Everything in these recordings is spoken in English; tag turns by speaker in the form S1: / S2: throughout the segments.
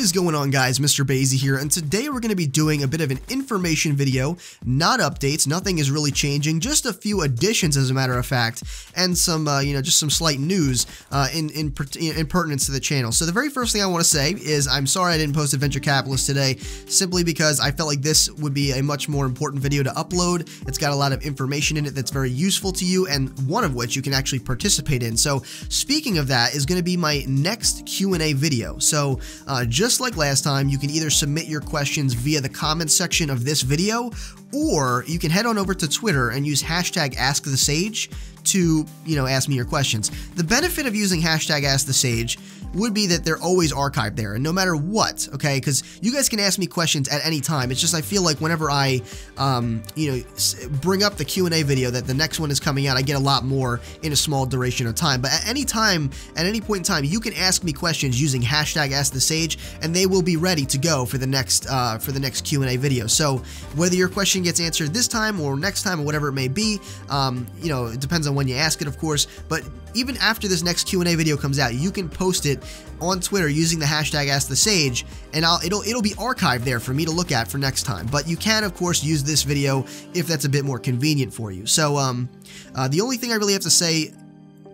S1: is going on, guys? Mr. Bazy here, and today we're going to be doing a bit of an information video, not updates. Nothing is really changing, just a few additions as a matter of fact, and some just some slight news in pertinence to the channel. So the very first thing I want to say is I'm sorry I didn't post Adventure Capitalist today, simply because I felt like this would be a much more important video to upload. It's got a lot of information in it that's very useful to you, and one of which you can actually participate in. So speaking of that is going to be my next Q&A video. So just like last time, you can either submit your questions via the comments section of this video, or you can head on over to Twitter and use hashtag AskTheSage to, ask me your questions. The benefit of using hashtag AskTheSage would be that they're always archived there, and no matter what, okay, because you guys can ask me questions at any time. It's just I feel like whenever I, bring up the Q&A video that the next one is coming out, I get a lot more in a small duration of time. But at any time, at any point in time, you can ask me questions using hashtag AskTheSage, and they will be ready to go for the next Q&A video. So whether your question gets answered this time or next time or whatever it may be, it depends on when you ask it, of course. But even after this next Q&A video comes out, you can post it on Twitter using the hashtag AskTheSage, and it'll be archived there for me to look at for next time. But you can, of course, use this video if that's a bit more convenient for you. So the only thing I really have to say,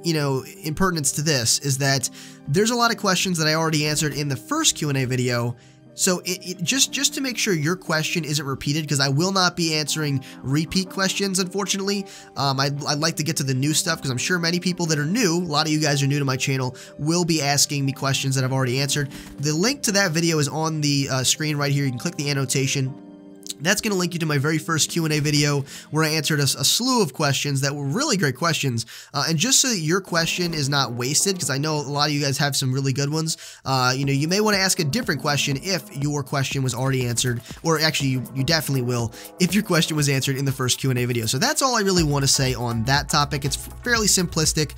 S1: in pertinence to this, is that there's a lot of questions that I already answered in the first Q&A video. So just to make sure your question isn't repeated, because I will not be answering repeat questions, unfortunately. I'd like to get to the new stuff, because I'm sure many people that are new, a lot of you guys are new to my channel, will be asking me questions that I've already answered. The link to that video is on the screen right here. You can click the annotation. That's going to link you to my very first Q&A video where I answered a slew of questions that were really great questions. And just so that your question is not wasted, because I know a lot of you guys have some really good ones, you may want to ask a different question if your question was already answered, or actually you definitely will if your question was answered in the first Q&A video. So that's all I really want to say on that topic. It's fairly simplistic.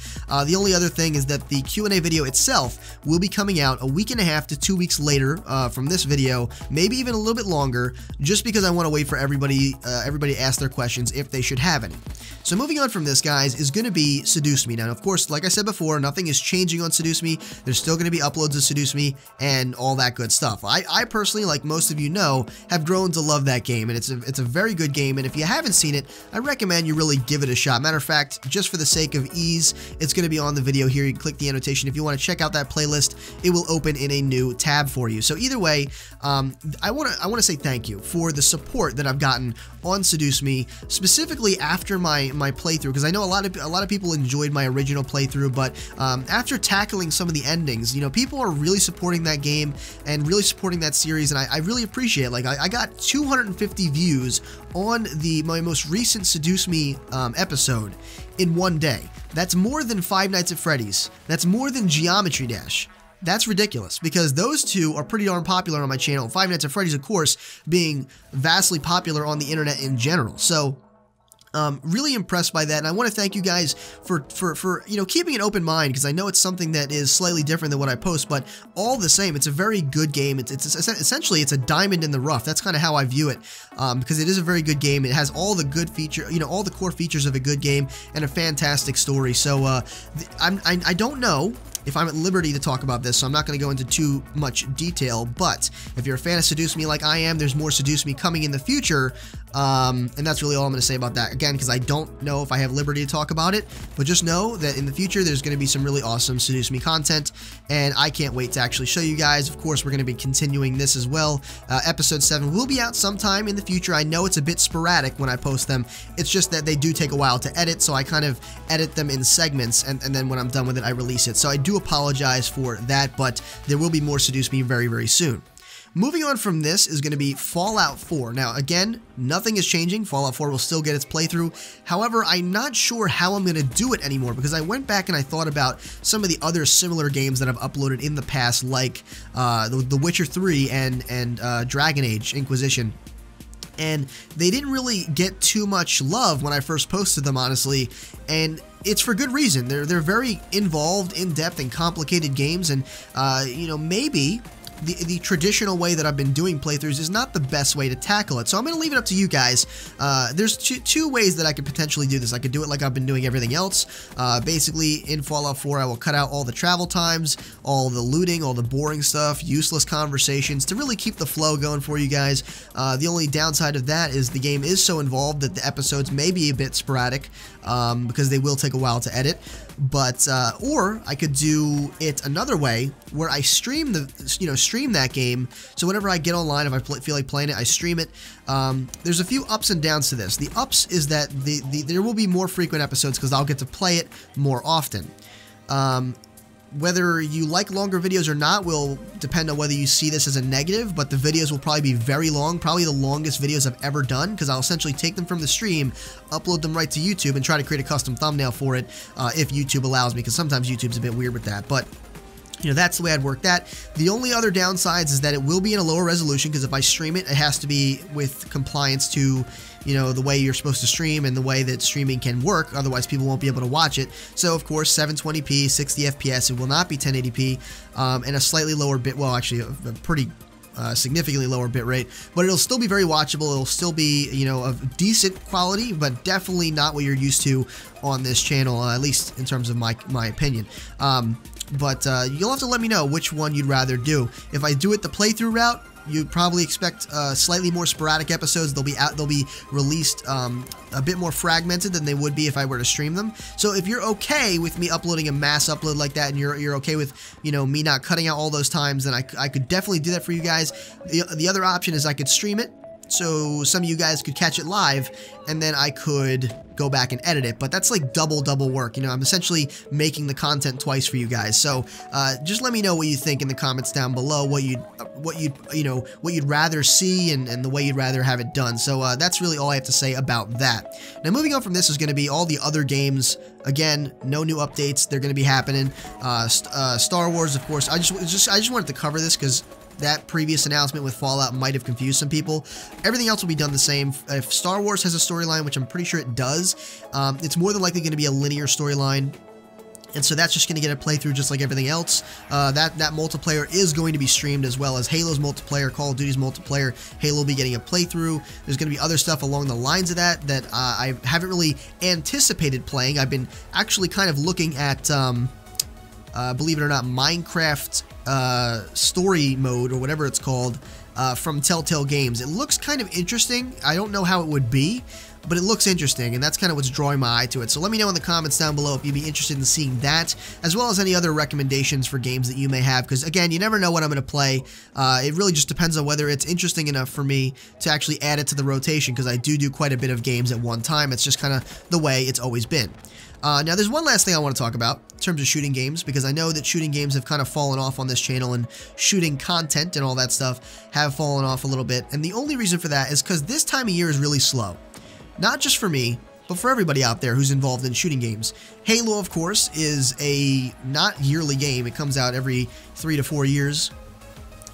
S1: The only other thing is that the Q&A video itself will be coming out a week and a half to 2 weeks later from this video, maybe even a little bit longer, just because I want to wait for everybody to ask their questions if they should have any. So moving on from this, guys, is going to be Seduce Me. Now, of course, like I said before, nothing is changing on Seduce Me. There's still going to be uploads of Seduce Me and all that good stuff. I personally, like most of you know, have grown to love that game, and it's a very good game, and if you haven't seen it, I recommend you really give it a shot. Matter of fact, just for the sake of ease, it's going to be on the video here. You can click the annotation. If you want to check out that playlist, it will open in a new tab for you. So either way, I want to say thank you for the support that I've gotten on Seduce Me, specifically after my playthrough, because I know a lot of people enjoyed my original playthrough, but after tackling some of the endings, people are really supporting that game and really supporting that series, and I really appreciate it. Like I got 250 views on my most recent Seduce Me episode in one day. That's more than Five Nights at Freddy's. That's more than Geometry Dash. That's ridiculous, because those two are pretty darn popular on my channel. Five Nights at Freddy's, of course, being vastly popular on the internet in general. So really impressed by that, and I want to thank you guys for keeping an open mind, because I know it's something that is slightly different than what I post, but all the same, it's a very good game. It's essentially it's a diamond in the rough. That's kind of how I view it, because it is a very good game. It has all the good all the core features of a good game, and a fantastic story. So I don't know if I'm at liberty to talk about this, so I'm not going to go into too much detail, but if you're a fan of Seduce Me like I am, there's more Seduce Me coming in the future, and that's really all I'm going to say about that. Again, because I don't know if I have liberty to talk about it, but just know that in the future, there's going to be some really awesome Seduce Me content, and I can't wait to actually show you guys. Of course, we're going to be continuing this as well. Episode 7 will be out sometime in the future. I know it's a bit sporadic when I post them. It's just that they do take a while to edit, so I kind of edit them in segments, and then when I'm done with it, I release it. So I do apologize for that, but there will be more Seduce Me very, very soon. Moving on from this is going to be Fallout 4. Now, again, nothing is changing. Fallout 4 will still get its playthrough. However, I'm not sure how I'm going to do it anymore, because I went back and I thought about some of the other similar games that I've uploaded in the past, like The Witcher 3 and Dragon Age Inquisition. And they didn't really get too much love when I first posted them, honestly, and it's for good reason. They're very involved, in-depth, and complicated games, and maybe the traditional way that I've been doing playthroughs is not the best way to tackle it. So I'm going to leave it up to you guys. There's two ways that I could potentially do this. I could do it like I've been doing everything else. Basically, in Fallout 4, I will cut out all the travel times, all the looting, all the boring stuff, useless conversations to really keep the flow going for you guys. The only downside of that is the game is so involved that the episodes may be a bit sporadic because they will take a while to edit. But or I could do it another way where I stream stream that game. So whenever I get online, if I feel like playing it, I stream it. There's a few ups and downs to this. The ups is that there will be more frequent episodes because I'll get to play it more often. Whether you like longer videos or not will depend on whether you see this as a negative, but the videos will probably be very long, probably the longest videos I've ever done, because I'll essentially take them from the stream, upload them right to YouTube, and try to create a custom thumbnail for it if YouTube allows me, because sometimes YouTube's a bit weird with that. But you know, that's the way I'd work that. The only other downsides is that it will be in a lower resolution, because if I stream it, it has to be with compliance to, you know, the way you're supposed to stream and the way that streaming can work. Otherwise, people won't be able to watch it. So, of course, 720p, 60 FPS. It will not be 1080p, and a slightly lower bit. Well, actually, a pretty significantly lower bit rate, but it'll still be very watchable. It'll still be, you know, of decent quality, but definitely not what you're used to on this channel, at least in terms of my opinion. But you'll have to let me know which one you'd rather do. If I do it the playthrough route, you'd probably expect slightly more sporadic episodes. They'll be released a bit more fragmented than they would be if I were to stream them. So if you're okay with me uploading a mass upload like that, and you're okay with, you know, me not cutting out all those times, then I could definitely do that for you guys. The other option is I could stream it, so some of you guys could catch it live, and then I could go back and edit it. But that's like double work. You know, I'm essentially making the content twice for you guys. So just let me know what you think in the comments down below, what you'd rather see, and the way you'd rather have it done. So that's really all I have to say about that. Now, moving on from this is going to be all the other games. Again, no new updates. They're going to be happening. Star Wars, of course. I just wanted to cover this because that previous announcement with Fallout might have confused some people. Everything else will be done the same. If Star Wars has a storyline, which I'm pretty sure it does, it's more than likely going to be a linear storyline. And so that's just going to get a playthrough just like everything else. That multiplayer is going to be streamed, as well as Halo's multiplayer, Call of Duty's multiplayer. Halo will be getting a playthrough. There's going to be other stuff along the lines of that I haven't really anticipated playing. I've been actually kind of looking at, believe it or not, Minecraft story mode, or whatever it's called, from Telltale Games. It looks kind of interesting. I don't know how it would be, but it looks interesting, and that's kind of what's drawing my eye to it. So let me know in the comments down below if you'd be interested in seeing that, as well as any other recommendations for games that you may have, because again, you never know what I'm going to play. It really just depends on whether it's interesting enough for me to actually add it to the rotation, because I do quite a bit of games at one time. It's just kind of the way it's always been. Now, there's one last thing I want to talk about in terms of shooting games, because I know that shooting games have kind of fallen off on this channel, and shooting content and all that stuff have fallen off a little bit. And the only reason for that is because this time of year is really slow. Not just for me, but for everybody out there who's involved in shooting games. Halo, of course, is a not yearly game. It comes out every 3 to 4 years,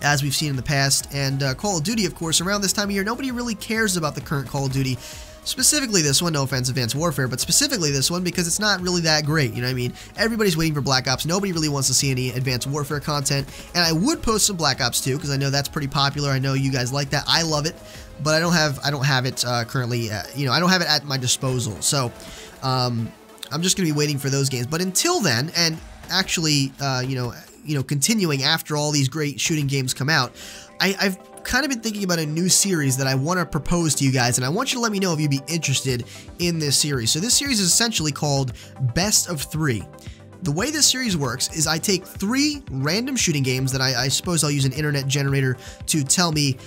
S1: as we've seen in the past. And Call of Duty, of course, around this time of year, nobody really cares about the current Call of Duty. Specifically this one, no offense, Advanced Warfare, but specifically this one, because it's not really that great, you know what I mean? Everybody's waiting for Black Ops. Nobody really wants to see any Advanced Warfare content, and I would post some Black Ops 2, because I know that's pretty popular. I know you guys like that. I love it, but I don't have it currently, you know, I don't have it at my disposal. So, I'm just going to be waiting for those games. But until then, and actually, you know, continuing after all these great shooting games come out, I've kind of been thinking about a new series that I want to propose to you guys, and I want you to let me know if you'd be interested in this series. So this series is essentially called Best of 3. The way this series works is I take 3 random shooting games that I suppose I'll use an internet generator to tell me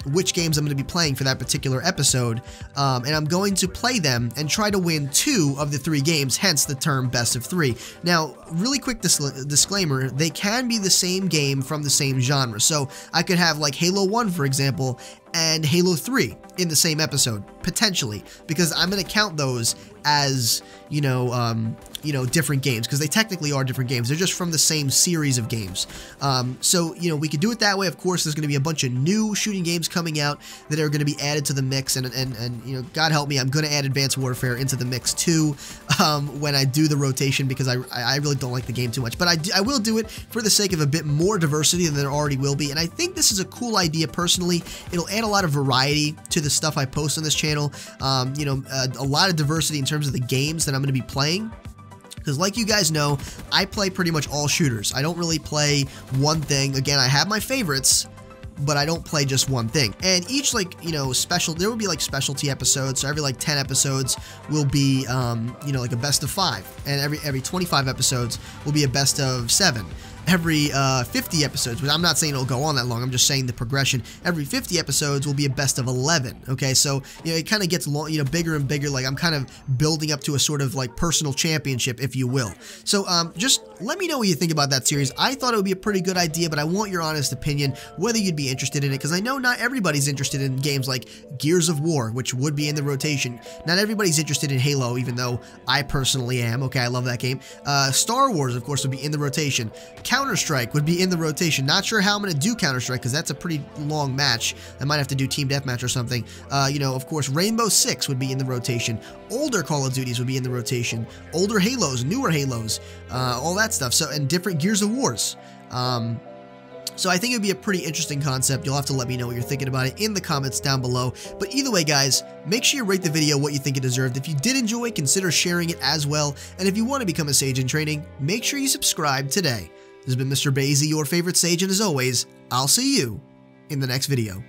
S1: which games I'm going to be playing for that particular episode, and I'm going to play them and try to win 2 of the 3 games, hence the term Best of 3. Now, really quick disclaimer, they can be the same game from the same genre. So I could have like Halo 1, for example, and Halo 3 in the same episode, potentially, because I'm going to count those as, you know, you know, different games, because they technically are different games. They're just from the same series of games. So, you know, we could do it that way. Of course, there's going to be a bunch of new shooting games coming out that are going to be added to the mix, and you know, God help me, I'm going to add Advanced Warfare into the mix too when I do the rotation, because I really don't like the game too much. But I will do it for the sake of a bit more diversity than there already will be, and I think this is a cool idea personally. It'll add a lot of variety to the stuff I post on this channel. You know, a lot of diversity in terms of the games that I'm going to be playing. Because like you guys know, I play pretty much all shooters. I don't really play one thing. Again, I have my favorites, but I don't play just one thing. And each, like, you know, there will be like specialty episodes. So every like 10 episodes will be, you know, like a best of 5. And every 25 episodes will be a best of 7. Every 50 episodes, but I'm not saying it'll go on that long, I'm just saying the progression. Every 50 episodes will be a best of 11, okay? So, you know, it kind of gets long, you know, bigger and bigger, like I'm kind of building up to a sort of like personal championship, if you will. So, just let me know what you think about that series. I thought it would be a pretty good idea, but I want your honest opinion, whether you'd be interested in it, because I know not everybody's interested in games like Gears of War, which would be in the rotation. Not everybody's interested in Halo, even though I personally am, okay? I love that game. Star Wars, of course, would be in the rotation. Counter-Strike would be in the rotation. Not sure how I'm going to do Counter-Strike, because that's a pretty long match. I might have to do Team Deathmatch or something. You know, of course, Rainbow Six would be in the rotation. Older Call of Duties would be in the rotation. Older Halos, newer Halos, all that stuff. So, and different Gears of Wars. So I think it would be a pretty interesting concept. You'll have to let me know what you're thinking about it in the comments down below. But either way, guys, make sure you rate the video what you think it deserved. If you did enjoy, consider sharing it as well. And if you want to become a Sage in training, make sure you subscribe today. This has been Mr. Bazy, your favorite Sage, and as always, I'll see you in the next video.